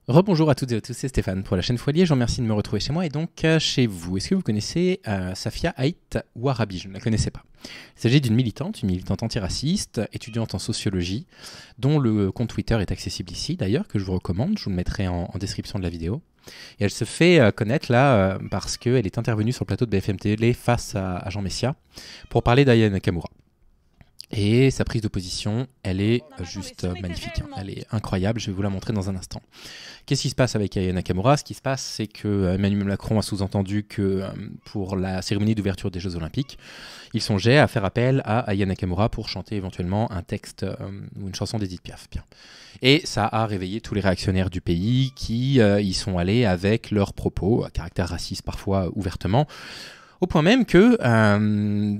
Rebonjour à toutes et à tous, c'est Stéphane pour la chaîne Foilier. Je vous remercie de me retrouver chez moi et donc chez vous. Est-ce que vous connaissez Safia Haït Ouarabi? Je ne la connaissais pas. Il s'agit d'une militante antiraciste, étudiante en sociologie, dont le compte Twitter est accessible ici d'ailleurs, que je vous recommande. Je vous le mettrai en description de la vidéo. Et elle se fait connaître là parce qu'elle est intervenue sur le plateau de BFM TV face à Jean Messia pour parler d'Aya Nakamura. Et sa prise de position, elle est juste magnifique. Elle est incroyable, je vais vous la montrer dans un instant. Qu'est-ce qui se passe avec Aya Nakamura? Ce qui se passe, c'est que Emmanuel Macron a sous-entendu que pour la cérémonie d'ouverture des Jeux Olympiques, il songeait à faire appel à Aya Nakamura pour chanter éventuellement un texte ou une chanson d'Edith Piaf. Bien. Et ça a réveillé tous les réactionnaires du pays qui y sont allés avec leurs propos, à caractère raciste parfois ouvertement, au point même que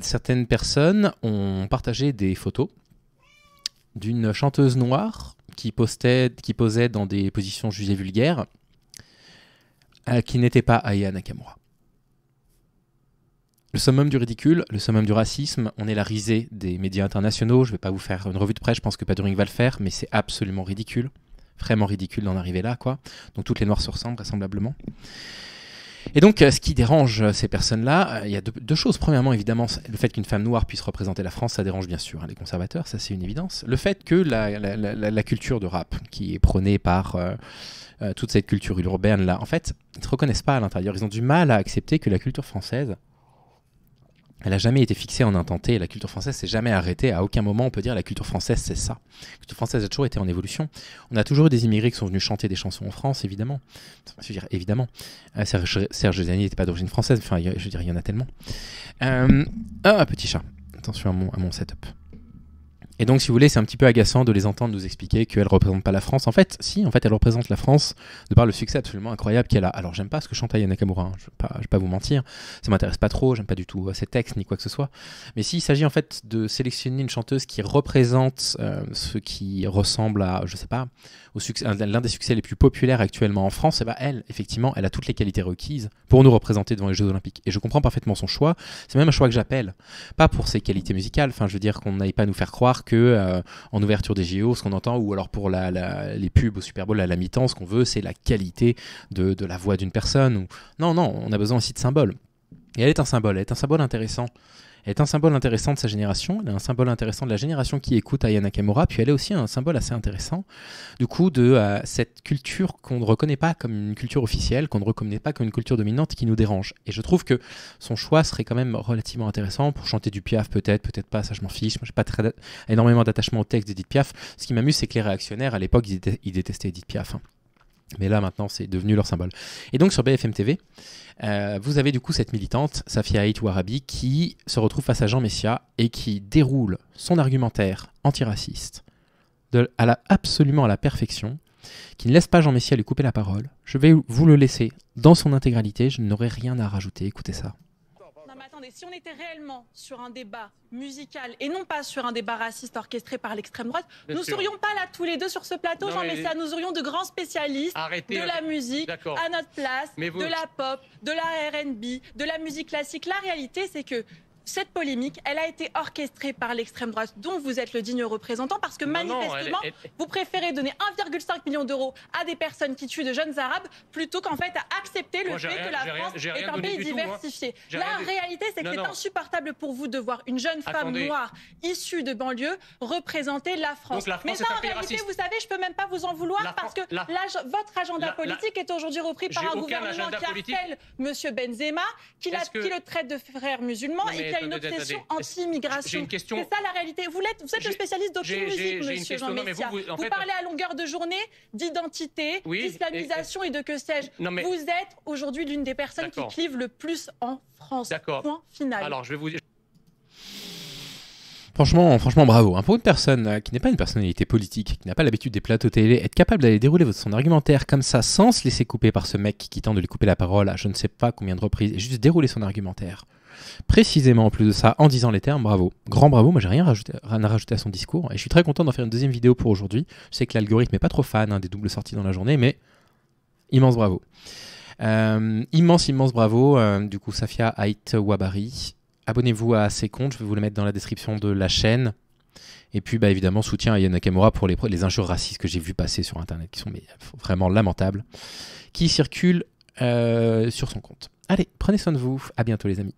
certaines personnes ont partagé des photos d'une chanteuse noire qui posait dans des positions jugées vulgaires, qui n'était pas Aya Nakamura. Le summum du ridicule, le summum du racisme, on est la risée des médias internationaux. Je ne vais pas vous faire une revue de presse, je pense que Paduring va le faire, mais c'est absolument ridicule. Vraiment ridicule d'en arriver là, quoi. Donc toutes les noirs se ressemblent, vraisemblablement. Et donc, ce qui dérange ces personnes-là, il y a deux choses. Premièrement, évidemment, le fait qu'une femme noire puisse représenter la France, ça dérange bien sûr les conservateurs, ça c'est une évidence. Le fait que la culture de rap, qui est prônée par toute cette culture urbaine-là, en fait, ils ne se reconnaissent pas à l'intérieur. Ils ont du mal à accepter que la culture française, elle n'a jamais été fixée en un temps T. La culture française s'est jamais arrêtée. À aucun moment on peut dire la culture française c'est ça. La culture française a toujours été en évolution. On a toujours eu des immigrés qui sont venus chanter des chansons en France, évidemment. Je veux dire, évidemment. Serge Zani n'était pas d'origine française. Enfin, je veux dire, il y en a tellement. Petit chat. Attention à mon setup. Et donc, si vous voulez, c'est un petit peu agaçant de les entendre nous expliquer qu'elle ne représente pas la France. En fait, elle représente la France de par le succès absolument incroyable qu'elle a. Alors, j'aime pas ce que chante Aya Nakamura, je vais pas vous mentir. Ça m'intéresse pas trop, j'aime pas du tout ses textes ni quoi que ce soit. Mais s'il s'agit en fait de sélectionner une chanteuse qui représente ce qui ressemble à, je sais pas, l'un des succès les plus populaires actuellement en France, et ben elle, effectivement, elle a toutes les qualités requises pour nous représenter devant les Jeux Olympiques. Et je comprends parfaitement son choix. C'est même un choix que j'appelle. Pas pour ses qualités musicales, enfin, je veux dire qu'on n'aille pas nous faire croire que en ouverture des JO, ce qu'on entend, ou alors pour les pubs au Super Bowl à la mi-temps, ce qu'on veut, c'est la qualité de la voix d'une personne. Non, on a besoin aussi de symboles. Et elle est un symbole intéressant. Elle est un symbole intéressant de sa génération, elle est un symbole intéressant de la génération qui écoute Aya Nakamura, puis elle est aussi un symbole assez intéressant du coup de cette culture qu'on ne reconnaît pas comme une culture officielle, qu'on ne reconnaît pas comme une culture dominante qui nous dérange. Et je trouve que son choix serait quand même relativement intéressant pour chanter du Piaf, peut-être pas, ça je m'en fiche. Moi j'ai pas énormément d'attachement au texte d'Edith Piaf. Ce qui m'amuse, c'est que les réactionnaires à l'époque ils détestaient Edith Piaf. Mais là, maintenant, c'est devenu leur symbole. Et donc, sur BFM TV, vous avez du coup cette militante, Safia Haït Ouarabi, qui se retrouve face à Jean Messia et qui déroule son argumentaire antiraciste absolument à la perfection, qui ne laisse pas Jean Messia lui couper la parole. Je vais vous le laisser dans son intégralité, je n'aurai rien à rajouter. Écoutez ça. Attendez, si on était réellement sur un débat musical et non pas sur un débat raciste orchestré par l'extrême droite, nous ne serions pas là tous les deux sur ce plateau, Jean Messia. Nous aurions de grands spécialistes de la musique à notre place, de la pop, de la R&B, de la musique classique. La réalité, c'est que cette polémique, elle a été orchestrée par l'extrême droite, dont vous êtes le digne représentant, parce que manifestement, vous préférez donner 1,5 million d'euros à des personnes qui tuent de jeunes Arabes, plutôt qu'en fait à accepter le fait que la France est un pays diversifié. La réalité, c'est que c'est insupportable pour vous de voir une jeune femme noire issue de banlieue représenter la France. Mais ça, en réalité, vous savez, je peux même pas vous en vouloir, parce que votre agenda politique est aujourd'hui repris par un gouvernement qui harcèle M. Benzema, qui le traite de frère musulman et qui a une obsession anti-immigration. C'est ça la réalité. Vous êtes le spécialiste d'aucune musique, monsieur Jean Messia. Vous parlez à longueur de journée d'identité, d'islamisation et de que sais-je. Vous êtes aujourd'hui l'une des personnes qui clivent le plus en France. Point final. Alors, je vais vous dire... Franchement, bravo. Pour une personne qui n'est pas une personnalité politique, qui n'a pas l'habitude des plateaux télé, être capable d'aller dérouler son argumentaire comme ça, sans se laisser couper par ce mec qui tente de lui couper la parole à je ne sais pas combien de reprises, et juste dérouler son argumentaire, précisément en plus de ça, en disant les termes, bravo. Grand bravo, moi j'ai rien à rajouter à son discours, et je suis très content d'en faire une deuxième vidéo pour aujourd'hui. Je sais que l'algorithme n'est pas trop fan des doubles sorties dans la journée, mais immense bravo. Immense bravo, du coup, Safia Haït Ouarabi. Abonnez-vous à ses comptes, je vais vous le mettre dans la description de la chaîne. Et puis évidemment soutien à Aya Nakamura pour les injures racistes que j'ai vues passer sur internet, qui sont vraiment lamentables, qui circulent sur son compte. Allez, prenez soin de vous, à bientôt les amis.